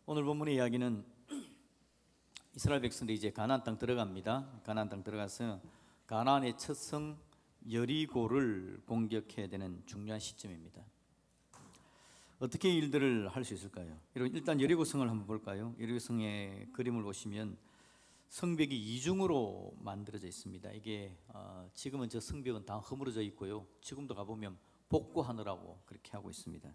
오늘 본문의 이야기는 이스라엘 백성들이 이제 가나안 땅 들어갑니다. 가나안 땅 들어가서 가나안의 첫 성 여리고를 공격해야 되는 중요한 시점입니다. 어떻게 일들을 할 수 있을까요? 일단 여리고 성을 한번 볼까요? 여리고 성의 그림을 보시면 성벽이 이중으로 만들어져 있습니다. 이게 지금은 저 성벽은 다 허물어져 있고요. 지금도 가보면 복구하느라고 그렇게 하고 있습니다.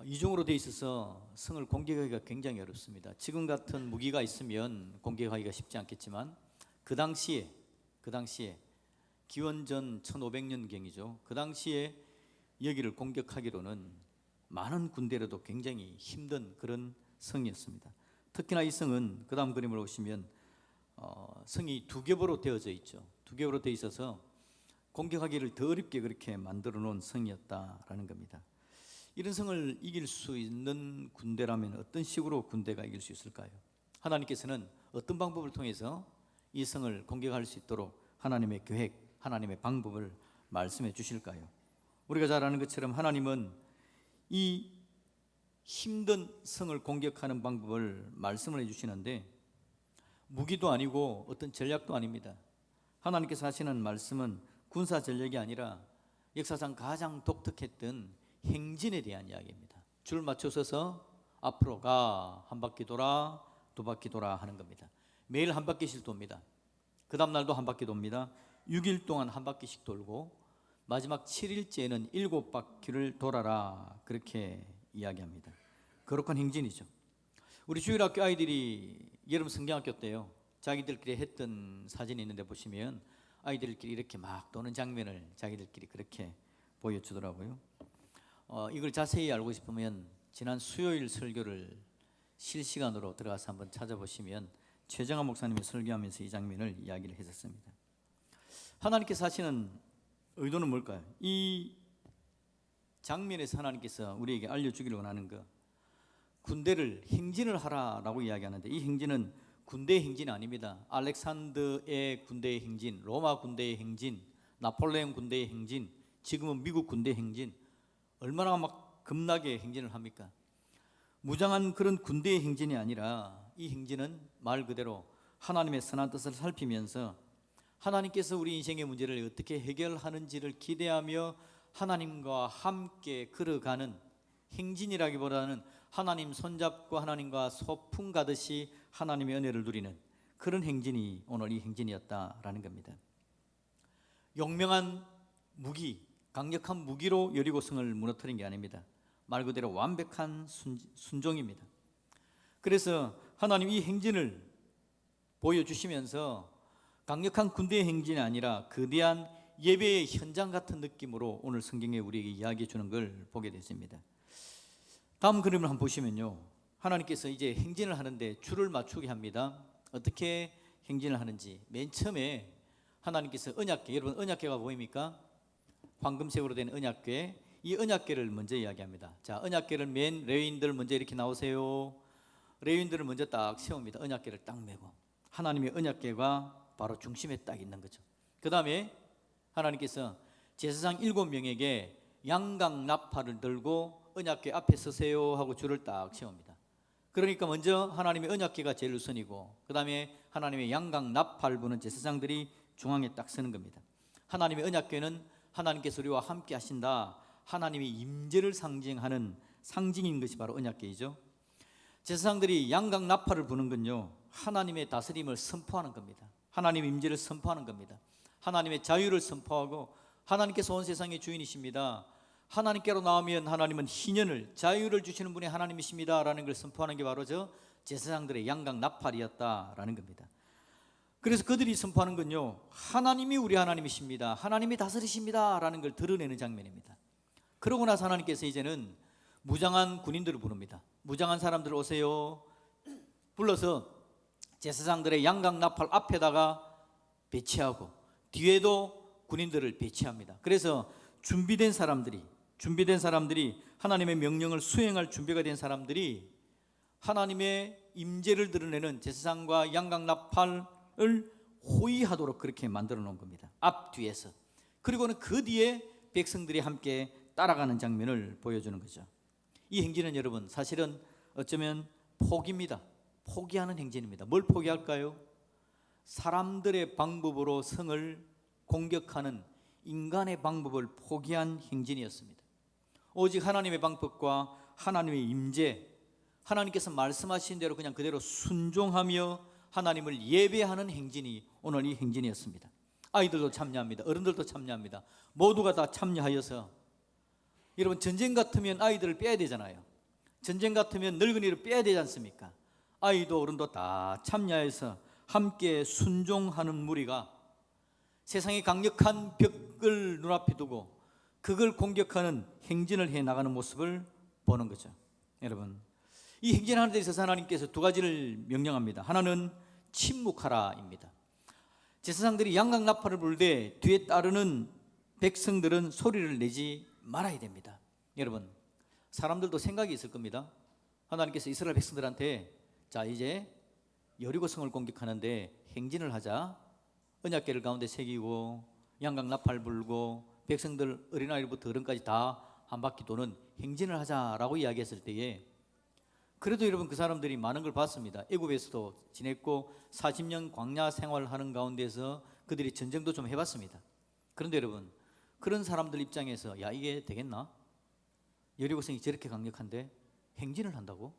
이중으로 되어 있어서 성을 공격하기가 굉장히 어렵습니다. 지금 같은 무기가 있으면 공격하기가 쉽지 않겠지만 그 당시에 기원전 1500년경이죠. 그 당시에 여기를 공격하기로는 많은 군대라도 굉장히 힘든 그런 성이었습니다. 특히나 이 성은 그 다음 그림을 보시면 성이 두 겹으로 되어져 있죠. 두 겹으로 되어 있어서 공격하기를 더 어렵게 그렇게 만들어 놓은 성이었다라는 겁니다. 이런 성을 이길 수 있는 군대라면 어떤 식으로 군대가 이길 수 있을까요? 하나님께서는 어떤 방법을 통해서 이 성을 공격할 수 있도록 하나님의 계획, 하나님의 방법을 말씀해 주실까요? 우리가 잘 아는 것처럼 하나님은 이 힘든 성을 공격하는 방법을 말씀을 해주시는데 무기도 아니고 어떤 전략도 아닙니다. 하나님께서 하시는 말씀은 군사 전략이 아니라 역사상 가장 독특했던 행진에 대한 이야기입니다. 줄 맞춰 서서 앞으로 가, 한 바퀴 돌아, 두 바퀴 돌아 하는 겁니다. 매일 한 바퀴씩 돕니다. 그 다음 날도 한 바퀴 돕니다. 6일 동안 한 바퀴씩 돌고 마지막 7일째에는 7바퀴를 돌아라, 그렇게 이야기합니다. 거룩한 행진이죠. 우리 주일학교 아이들이 여름 성경학교 때요, 자기들끼리 했던 사진이 있는데 보시면 아이들끼리 이렇게 막 도는 장면을 자기들끼리 그렇게 보여주더라고요. 이걸 자세히 알고 싶으면 지난 수요일 설교를 실시간으로 들어가서 한번 찾아보시면 최정아 목사님이 설교하면서 이 장면을 이야기를 했었습니다. 하나님께서 하시는 의도는 뭘까요? 이 장면에서 하나님께서 우리에게 알려주기를 원하는 것, 군대를 행진을 하라라고 이야기하는데 이 행진은 군대의 행진이 아닙니다. 알렉산더의 군대의 행진, 로마 군대의 행진, 나폴레옹 군대의 행진, 지금은 미국 군대의 행진, 얼마나 막 겁나게 행진을 합니까? 무장한 그런 군대의 행진이 아니라 이 행진은 말 그대로 하나님의 선한 뜻을 살피면서 하나님께서 우리 인생의 문제를 어떻게 해결하는지를 기대하며 하나님과 함께 걸어가는 행진이라기보다는 하나님 손잡고 하나님과 소풍 가듯이 하나님의 은혜를 누리는 그런 행진이 오늘 이 행진이었다라는 겁니다. 용맹한 무기, 강력한 무기로 여리고성을 무너뜨린 게 아닙니다. 말 그대로 완벽한 순종입니다. 그래서 하나님 이 행진을 보여주시면서 강력한 군대의 행진이 아니라 거대한 예배의 현장 같은 느낌으로 오늘 성경에 우리에게 이야기해 주는 걸 보게 됐습니다. 다음 그림을 한번 보시면요, 하나님께서 이제 행진을 하는데 줄을 맞추게 합니다. 어떻게 행진을 하는지 맨 처음에 하나님께서 언약궤, 여러분 언약궤가 보입니까? 황금색으로 된 언약궤, 이 언약궤를 먼저 이야기합니다. 자, 언약궤를 맨 레위인들 먼저 이렇게 나오세요. 레위인들을 먼저 딱 세웁니다. 언약궤를 딱 메고 하나님의 언약궤가 바로 중심에 딱 있는 거죠. 그 다음에 하나님께서 제사장 7명에게 양각 나팔을 들고 언약궤 앞에 서세요 하고 줄을 딱 세웁니다. 그러니까 먼저 하나님의 언약궤가 제일 우선이고 그 다음에 하나님의 양각 나팔 부는 제사장들이 중앙에 딱 서는 겁니다. 하나님의 언약궤는 하나님께서 우리와 함께 하신다, 하나님의 임재를 상징하는 상징인 것이 바로 언약궤이죠. 제사장들이 양각 나팔을 부는 건요, 하나님의 다스림을 선포하는 겁니다. 하나님의 임재를 선포하는 겁니다. 하나님의 자유를 선포하고 하나님께서 온 세상의 주인이십니다, 하나님께로 나오면 하나님은 희년을, 자유를 주시는 분이 하나님이십니다 라는 걸 선포하는 게 바로 저 제사장들의 양각 나팔이었다라는 겁니다. 그래서 그들이 선포하는 건요, 하나님이 우리 하나님이십니다, 하나님이 다스리십니다 라는 걸 드러내는 장면입니다. 그러고 나서 하나님께서 이제는 무장한 군인들을 부릅니다. 무장한 사람들 오세요. 불러서 제사장들의 양각 나팔 앞에다가 배치하고 뒤에도 군인들을 배치합니다. 그래서 준비된 사람들이 하나님의 명령을 수행할 준비가 된 사람들이 하나님의 임재를 드러내는 제사장과 양각 나팔을 호위하도록 그렇게 만들어 놓은 겁니다. 앞뒤에서. 그리고는 그 뒤에 백성들이 함께 따라가는 장면을 보여주는 거죠. 이 행진은 여러분 사실은 어쩌면 포기입니다. 포기하는 행진입니다. 뭘 포기할까요? 사람들의 방법으로 성을 공격하는 인간의 방법을 포기한 행진이었습니다. 오직 하나님의 방법과 하나님의 임재, 하나님께서 말씀하신 대로 그냥 그대로 순종하며 하나님을 예배하는 행진이 오늘 이 행진이었습니다. 아이들도 참여합니다. 어른들도 참여합니다. 모두가 다 참여하여서, 여러분 전쟁 같으면 아이들을 빼야 되잖아요. 전쟁 같으면 늙은이를 빼야 되지 않습니까? 아이도 어른도 다 참여해서 함께 순종하는 무리가 세상의 강력한 벽을 눈앞에 두고 그걸 공격하는 행진을 해나가는 모습을 보는 거죠. 여러분, 이 행진하는 데 있어서 하나님께서 두 가지를 명령합니다. 하나는 침묵하라입니다. 제사장들이 양각나팔을 불 때 뒤에 따르는 백성들은 소리를 내지 말아야 됩니다. 여러분, 사람들도 생각이 있을 겁니다. 하나님께서 이스라엘 백성들한테 자 이제 여리고성을 공격하는데 행진을 하자, 언약궤를 가운데 새기고 양각나팔 불고 백성들 어린아이부터 어른까지 다 한 바퀴 도는 행진을 하자라고 이야기했을 때에, 그래도 여러분 그 사람들이 많은 걸 봤습니다. 애굽에서도 지냈고 40년 광야 생활하는 가운데서 그들이 전쟁도 좀 해봤습니다. 그런데 여러분, 그런 사람들 입장에서 야 이게 되겠나? 여리고성이 저렇게 강력한데 행진을 한다고?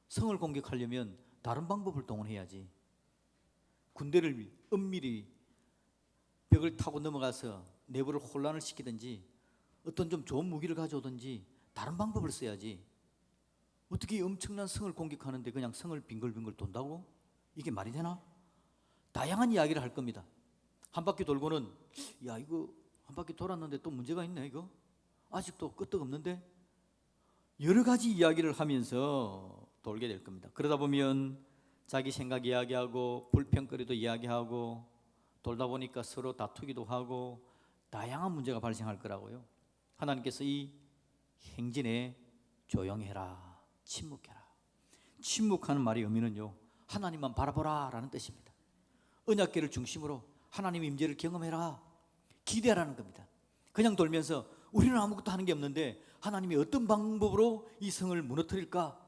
성을 공격하려면 다른 방법을 동원해야지. 군대를 은밀히 벽을 타고 넘어가서 내부를 혼란을 시키든지 어떤 좀 좋은 무기를 가져오든지 다른 방법을 써야지. 어떻게 엄청난 성을 공격하는데 그냥 성을 빙글빙글 돈다고? 이게 말이 되나? 다양한 이야기를 할 겁니다. 한 바퀴 돌고는 야 이거 한 바퀴 돌았는데 또 문제가 있네, 이거 아직도 끄떡없는데, 여러 가지 이야기를 하면서 돌게 될 겁니다. 그러다 보면 자기 생각 이야기하고 불평거리도 이야기하고 돌다 보니까 서로 다투기도 하고 다양한 문제가 발생할 거라고요. 하나님께서 이 행진에 조용해라, 침묵해라. 침묵하는 말의 의미는요, 하나님만 바라보라 라는 뜻입니다. 언약궤를 중심으로 하나님의 임재를 경험해라, 기대하라는 겁니다. 그냥 돌면서 우리는 아무것도 하는 게 없는데 하나님이 어떤 방법으로 이 성을 무너뜨릴까,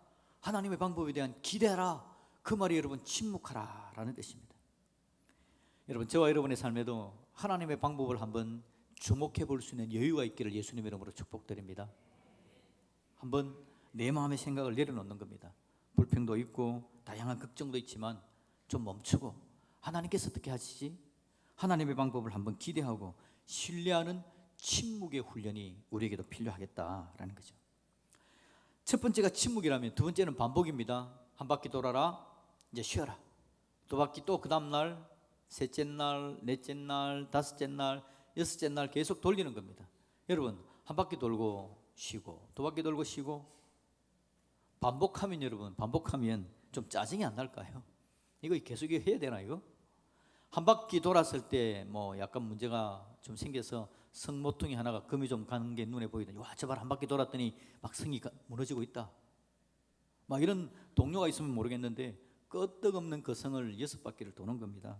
하나님의 방법에 대한 기대하라, 그 말이 여러분 침묵하라 라는 뜻입니다. 여러분, 저와 여러분의 삶에도 하나님의 방법을 한번 주목해 볼 수 있는 여유가 있기를 예수님의 이름으로 축복드립니다. 한번 내 마음의 생각을 내려놓는 겁니다. 불평도 있고 다양한 걱정도 있지만 좀 멈추고 하나님께서 어떻게 하시지? 하나님의 방법을 한번 기대하고 신뢰하는 침묵의 훈련이 우리에게도 필요하겠다라는 거죠. 첫 번째가 침묵이라면 두 번째는 반복입니다. 한 바퀴 돌아라, 이제 쉬어라. 두 바퀴 또 그 다음 날, 셋째 날, 넷째 날, 다섯째 날, 여섯째 날 계속 돌리는 겁니다. 여러분, 한 바퀴 돌고 쉬고 두 바퀴 돌고 쉬고 반복하면, 여러분 반복하면 좀 짜증이 안 날까요? 이거 계속 해야 되나 이거? 한 바퀴 돌았을 때 뭐 약간 문제가 좀 생겨서 성 모퉁이 하나가 금이 좀 가는 게 눈에 보이더니 와 저발 한 바퀴 돌았더니 막 성이 무너지고 있다, 막 이런 동료가 있으면 모르겠는데 끄떡없는 그 성을 6바퀴를 도는 겁니다.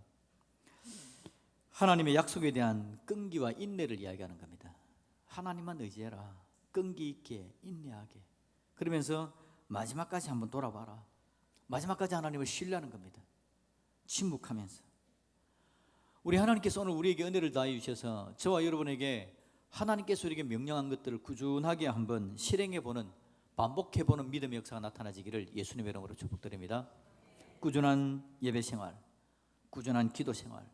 하나님의 약속에 대한 끈기와 인내를 이야기하는 겁니다. 하나님만 의지해라, 끈기 있게 인내하게. 그러면서 마지막까지 한번 돌아봐라. 마지막까지 하나님을 신뢰하는 겁니다. 침묵하면서. 우리 하나님께서 오늘 우리에게 은혜를 다해 주셔서 저와 여러분에게 하나님께서 우리에게 명령한 것들을 꾸준하게 한번 실행해보는, 반복해보는 믿음의 역사가 나타나지기를 예수님의 이름으로 축복드립니다. 꾸준한 예배생활, 꾸준한 기도생활,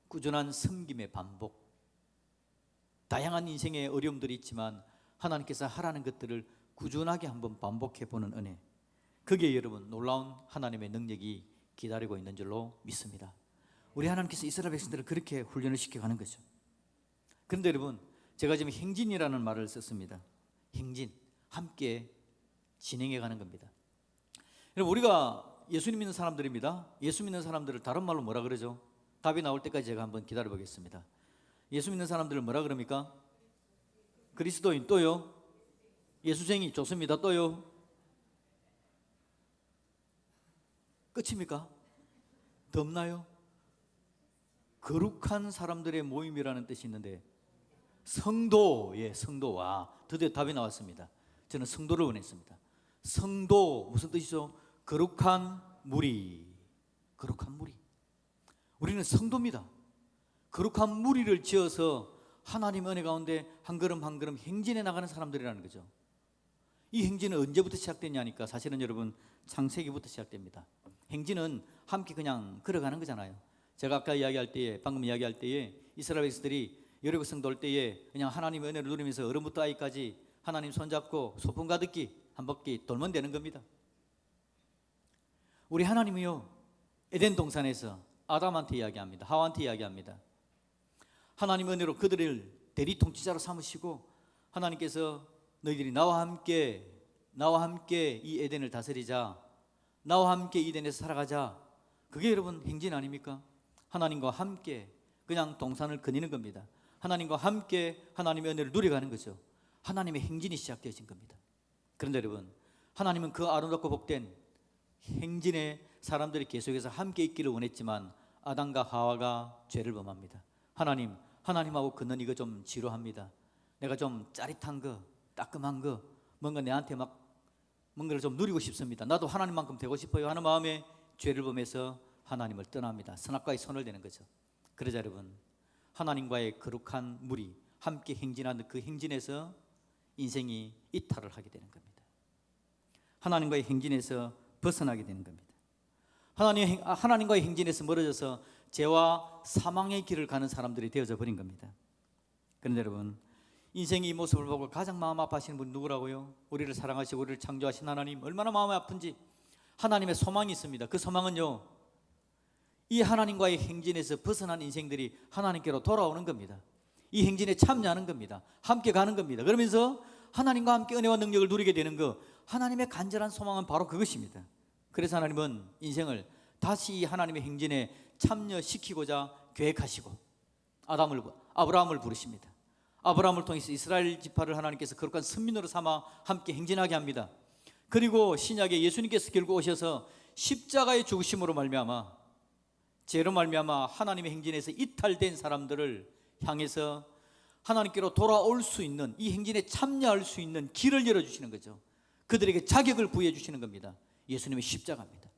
꾸준한 섬김의 반복, 다양한 인생의 어려움들이 있지만 하나님께서 하라는 것들을 꾸준하게 한번 반복해보는 은혜, 거기에 여러분 놀라운 하나님의 능력이 기다리고 있는 줄로 믿습니다. 우리 하나님께서 이스라엘 백성들을 그렇게 훈련을 시켜가는 거죠. 그런데 여러분, 제가 지금 행진이라는 말을 썼습니다. 행진, 함께 진행해가는 겁니다. 여러분, 우리가 예수 믿는 사람들입니다. 예수 믿는 사람들을 다른 말로 뭐라 그러죠? 답이 나올 때까지 제가 한번 기다려 보겠습니다. 예수 믿는 사람들을 뭐라 그럽니까? 그리스도인, 또요? 예수쟁이, 좋습니다. 또요? 끝입니까? 더 없나요? 거룩한 사람들의 모임이라는 뜻이 있는데 성도, 예, 성도. 와, 드디어 답이 나왔습니다. 저는 성도를 원했습니다. 성도 무슨 뜻이죠? 거룩한 무리. 거룩한 무리. 우리는 성도입니다. 거룩한 무리를 지어서 하나님의 은혜 가운데 한 걸음 한 걸음 행진해 나가는 사람들이라는 거죠. 이 행진은 언제부터 시작됐냐니까 사실은 여러분 창세기부터 시작됩니다. 행진은 함께 그냥 걸어가는 거잖아요. 제가 아까 이야기할 때에, 방금 이야기할 때에 이스라엘 백성들이 여리고성 돌 때에 그냥 하나님의 은혜를 누리면서 어른부터 아이까지 하나님 손잡고 소풍 가듯이 한 바퀴 돌면 되는 겁니다. 우리 하나님이요, 에덴 동산에서 아담한테 이야기합니다. 하와한테 이야기합니다. 하나님의 은혜로 그들을 대리 통치자로 삼으시고 하나님께서 너희들이 나와 함께 이 에덴을 다스리자, 나와 함께 이덴에서 살아가자. 그게 여러분 행진 아닙니까? 하나님과 함께 그냥 동산을 거니는 겁니다. 하나님과 함께 하나님의 은혜를 누려가는 거죠. 하나님의 행진이 시작되어진 겁니다. 그런데 여러분, 하나님은 그 아름답고 복된 행진에 사람들이 계속해서 함께 있기를 원했지만 아담과 하와가 죄를 범합니다. 하나님하고 걷는 이거 좀 지루합니다. 내가 좀 짜릿한 거, 따끔한 거, 뭔가 내한테 막 뭔가를 좀 누리고 싶습니다. 나도 하나님만큼 되고 싶어요 하는 마음에 죄를 범해서 하나님을 떠납니다. 선악과의 손을 대는 거죠. 그러자 여러분, 하나님과의 거룩한 무리 함께 행진하는 그 행진에서 인생이 이탈을 하게 되는 겁니다. 하나님과의 행진에서 벗어나게 되는 겁니다. 하나님과의 행진에서 멀어져서 죄와 사망의 길을 가는 사람들이 되어져 버린 겁니다. 그런데 여러분, 인생의 이 모습을 보고 가장 마음 아파하시는 분이 누구라고요? 우리를 사랑하시고 우리를 창조하신 하나님, 얼마나 마음이 아픈지. 하나님의 소망이 있습니다. 그 소망은요, 이 하나님과의 행진에서 벗어난 인생들이 하나님께로 돌아오는 겁니다. 이 행진에 참여하는 겁니다. 함께 가는 겁니다. 그러면서 하나님과 함께 은혜와 능력을 누리게 되는 거, 하나님의 간절한 소망은 바로 그것입니다. 그래서 하나님은 인생을 다시 이 하나님의 행진에 참여시키고자 계획하시고 아브라함을 부르십니다. 아브라함을 통해서 이스라엘 지파를 하나님께서 거룩한 선민으로 삼아 함께 행진하게 합니다. 그리고 신약에 예수님께서 결국 오셔서 십자가의 죽으심으로 말미암아, 죄로 말미암아 하나님의 행진에서 이탈된 사람들을 향해서 하나님께로 돌아올 수 있는, 이 행진에 참여할 수 있는 길을 열어주시는 거죠. 그들에게 자격을 부여해 주시는 겁니다. 예수님의 십자가입니다.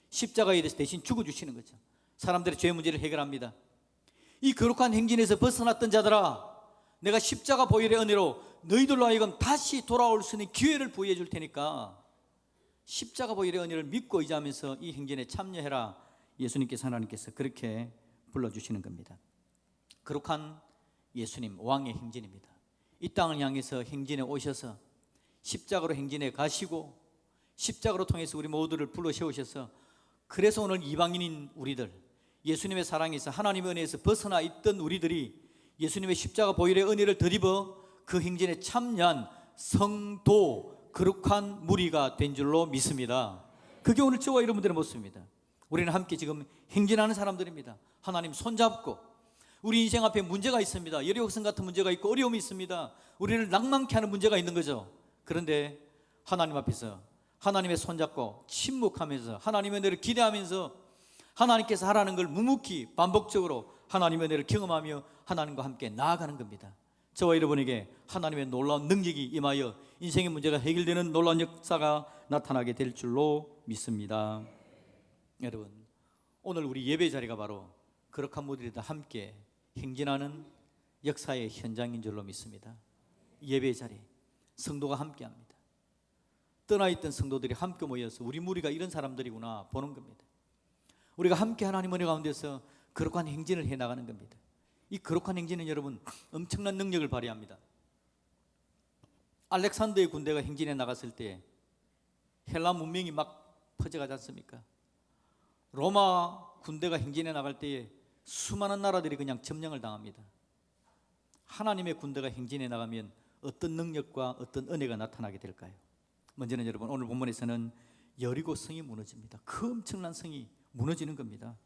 십자가에 대해서 대신 죽어주시는 거죠. 사람들의 죄 문제를 해결합니다. 이 거룩한 행진에서 벗어났던 자들아, 내가 십자가 보혈의 은혜로 너희들로 하여금 다시 돌아올 수 있는 기회를 부여해 줄 테니까 십자가 보혈의 은혜를 믿고 의지하면서 이 행진에 참여해라. 예수님께서, 하나님께서 그렇게 불러주시는 겁니다. 거룩한 예수님, 왕의 행진입니다. 이 땅을 향해서 행진에 오셔서 십자가로 행진에 가시고 십자가로 통해서 우리 모두를 불러 세우셔서, 그래서 오늘 이방인인 우리들, 예수님의 사랑에서 하나님의 은혜에서 벗어나 있던 우리들이 예수님의 십자가 보혈의 은혜를 덧입어 그 행진에 참여한 성도, 거룩한 무리가 된 줄로 믿습니다. 그게 오늘 저와 여러분들의 모습입니다. 우리는 함께 지금 행진하는 사람들입니다. 하나님 손잡고, 우리 인생 앞에 문제가 있습니다. 여리고성 같은 문제가 있고 어려움이 있습니다. 우리를 낭만케 하는 문제가 있는 거죠. 그런데 하나님 앞에서 하나님의 손잡고 침묵하면서 하나님의 은혜를 기대하면서 하나님께서 하라는 걸 묵묵히 반복적으로 하나님의 은혜를 경험하며 하나님과 함께 나아가는 겁니다. 저와 여러분에게 하나님의 놀라운 능력이 임하여 인생의 문제가 해결되는 놀라운 역사가 나타나게 될 줄로 믿습니다. 여러분, 오늘 우리 예배 자리가 바로 거룩한 무리들과 함께 행진하는 역사의 현장인 줄로 믿습니다. 예배 자리, 성도가 함께합니다. 떠나있던 성도들이 함께 모여서 우리 무리가 이런 사람들이구나 보는 겁니다. 우리가 함께 하나님 은혜 가운데서 거룩한 행진을 해나가는 겁니다. 이 거룩한 행진은 여러분 엄청난 능력을 발휘합니다. 알렉산더의 군대가 행진해 나갔을 때 헬라 문명이 막 퍼져가지 않습니까? 로마 군대가 행진해 나갈 때에 수많은 나라들이 그냥 점령을 당합니다. 하나님의 군대가 행진해 나가면 어떤 능력과 어떤 은혜가 나타나게 될까요? 먼저는 여러분, 오늘 본문에서는 여리고 성이 무너집니다. 그 엄청난 성이 무너지는 겁니다.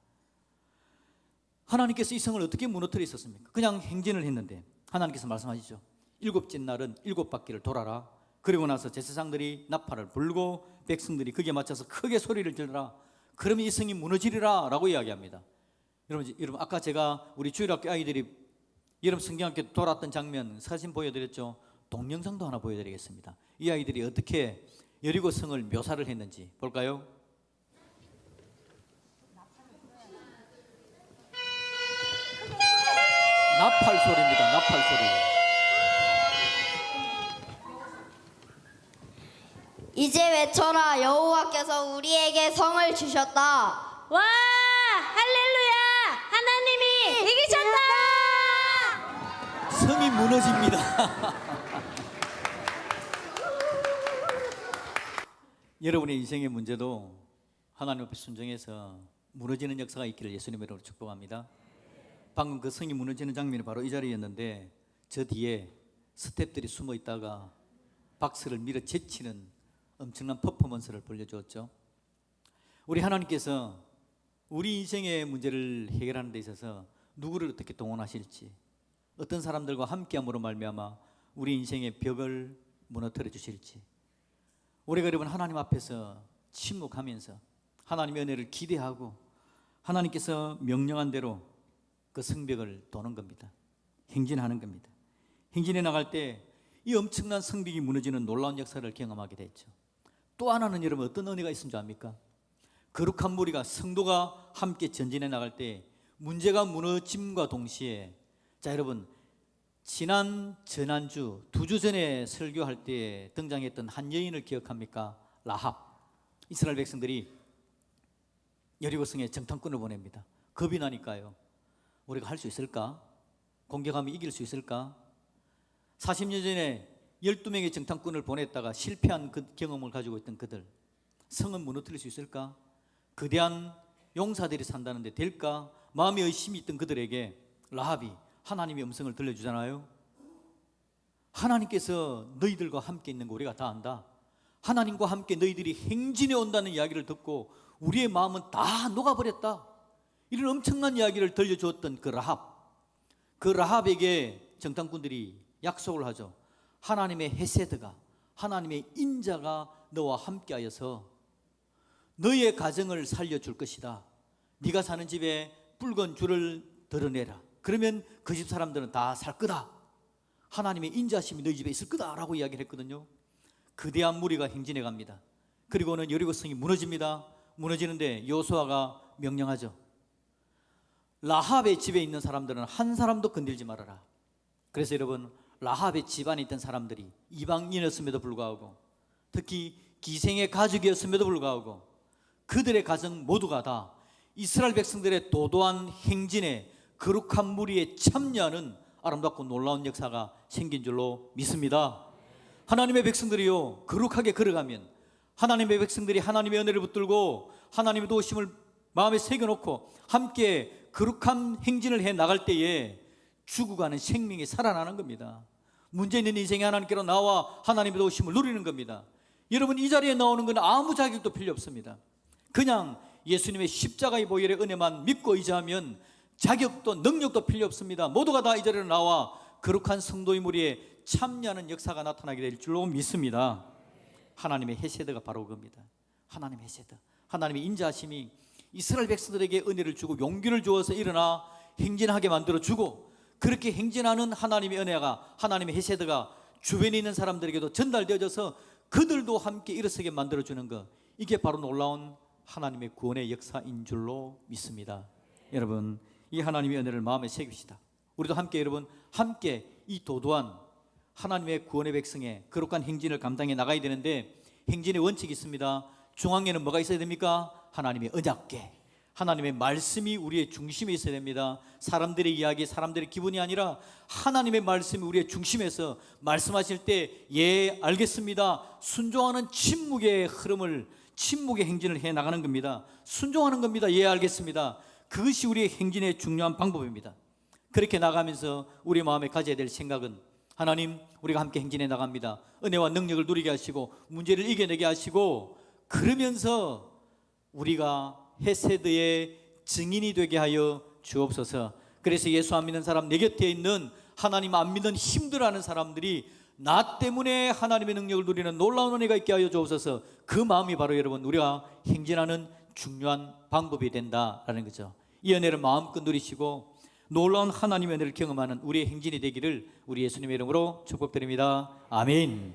하나님께서 이 성을 어떻게 무너뜨리셨습니까? 그냥 행진을 했는데 하나님께서 말씀하시죠. 7째 날은 7바퀴를 돌아라. 그리고 나서 제사장들이 나팔을 불고 백성들이 거기에 맞춰서 크게 소리를 질러라. 그러면 이 성이 무너지리라 라고 이야기합니다. 여러분 아까 제가 우리 주일학교 아이들이 여러분 성경학교 돌았던 장면 사진 보여드렸죠. 동영상도 하나 보여드리겠습니다. 이 아이들이 어떻게 여리고 성을 묘사를 했는지 볼까요? 나팔 소리입니다. 나팔 소리. 이제 외쳐라. 여호와께서 우리에게 성을 주셨다. 와, 할렐루야! 하나님이 이기셨다! 성이 무너집니다. 여러분의 인생의 문제도 하나님 앞에 순종해서 무너지는 역사가 있기를 예수님의 이름으로 축복합니다. 방금 그 성이 무너지는 장면이 바로 이 자리였는데, 저 뒤에 스태프들이 숨어 있다가 박수를 밀어 제치는 엄청난 퍼포먼스를 보여주었죠. 우리 하나님께서 우리 인생의 문제를 해결하는 데 있어서 누구를 어떻게 동원하실지, 어떤 사람들과 함께함으로 말미암아 우리 인생의 벽을 무너뜨려 주실지, 우리가 여러분 하나님 앞에서 침묵하면서 하나님의 은혜를 기대하고 하나님께서 명령한 대로 그 성벽을 도는 겁니다. 행진하는 겁니다. 행진해 나갈 때 이 엄청난 성벽이 무너지는 놀라운 역사를 경험하게 됐죠. 또 하나는 여러분 어떤 은혜가 있는 줄 압니까? 거룩한 무리가, 성도가 함께 전진해 나갈 때 문제가 무너짐과 동시에, 자 여러분, 지난주 2주 전에 설교할 때 등장했던 한 여인을 기억합니까? 라합. 이스라엘 백성들이 여리고성에 정탐꾼을 보냅니다. 겁이 나니까요. 우리가 할 수 있을까? 공격하면 이길 수 있을까? 40년 전에 12명의 정탐꾼을 보냈다가 실패한 그 경험을 가지고 있던 그들, 성은 무너뜨릴 수 있을까? 거대한 용사들이 산다는데 될까? 마음에 의심이 있던 그들에게 라합이 하나님의 음성을 들려주잖아요. 하나님께서 너희들과 함께 있는 거 우리가 다 안다. 하나님과 함께 너희들이 행진해 온다는 이야기를 듣고 우리의 마음은 다 녹아버렸다. 이런 엄청난 이야기를 들려주었던 그 라합에게 정탐꾼들이 약속을 하죠. 하나님의 헤세드가, 하나님의 인자가 너와 함께하여서 너의 가정을 살려줄 것이다. 네가 사는 집에 붉은 줄을 드러내라. 그러면 그 집 사람들은 다 살 거다. 하나님의 인자심이 너희 집에 있을 거다 라고 이야기를 했거든요. 거대한 무리가 행진해 갑니다. 그리고는 여리고성이 무너집니다. 무너지는데 여호수아가 명령하죠. 라합의 집에 있는 사람들은 한 사람도 건들지 말아라. 그래서 여러분, 라합의 집안에 있던 사람들이 이방인이었음에도 불구하고, 특히 기생의 가족이었음에도 불구하고 그들의 가정 모두가 다 이스라엘 백성들의 도도한 행진에 거룩한 무리에 참여하는 아름답고 놀라운 역사가 생긴 줄로 믿습니다. 하나님의 백성들이요, 거룩하게 걸어가면, 하나님의 백성들이 하나님의 은혜를 붙들고 하나님의 도우심을 마음에 새겨놓고 함께 거룩한 행진을 해 나갈 때에 죽어가는 생명이 살아나는 겁니다. 문제 있는 인생에 하나님께로 나와 하나님의 도우심을 누리는 겁니다. 여러분, 이 자리에 나오는 건 아무 자격도 필요 없습니다. 그냥 예수님의 십자가의 보혈의 은혜만 믿고 의지하면 자격도 능력도 필요 없습니다. 모두가 다 이 자리로 나와 거룩한 성도의 무리에 참여하는 역사가 나타나게 될 줄로 믿습니다. 하나님의 헤세드가 바로 그겁니다. 하나님의 헤세드, 하나님의 인자하심이 이스라엘 백성들에게 은혜를 주고 용기를 주어서 일어나 행진하게 만들어주고, 그렇게 행진하는 하나님의 은혜가, 하나님의 헤세드가 주변에 있는 사람들에게도 전달되어져서 그들도 함께 일어서게 만들어주는 것, 이게 바로 놀라운 하나님의 구원의 역사인 줄로 믿습니다. 여러분, 이 하나님의 은혜를 마음에 새깁시다. 우리도 함께, 여러분, 함께 이 도도한 하나님의 구원의 백성의 거룩한 행진을 감당해 나가야 되는데, 행진의 원칙이 있습니다. 중앙에는 뭐가 있어야 됩니까? 하나님의 언약궤, 하나님의 말씀이 우리의 중심에 있어야 됩니다. 사람들의 이야기, 사람들의 기분이 아니라 하나님의 말씀이 우리의 중심에서 말씀하실 때 예 알겠습니다, 순종하는 침묵의 흐름을, 침묵의 행진을 해 나가는 겁니다. 순종하는 겁니다. 예 알겠습니다. 그것이 우리의 행진의 중요한 방법입니다. 그렇게 나가면서 우리 마음에 가져야 될 생각은, 하나님, 우리가 함께 행진해 나갑니다. 은혜와 능력을 누리게 하시고 문제를 이겨내게 하시고, 그러면서 우리가 헤세드의 증인이 되게 하여 주옵소서. 그래서 예수 안 믿는 사람, 내 곁에 있는 하나님 안 믿는 힘들어하는 사람들이 나 때문에 하나님의 능력을 누리는 놀라운 은혜가 있게 하여 주옵소서. 그 마음이 바로 여러분, 우리가 행진하는 중요한 방법이 된다라는 거죠. 이 은혜를 마음껏 누리시고 놀라운 하나님의 은혜를 경험하는 우리의 행진이 되기를 우리 예수님의 이름으로 축복드립니다. 아멘.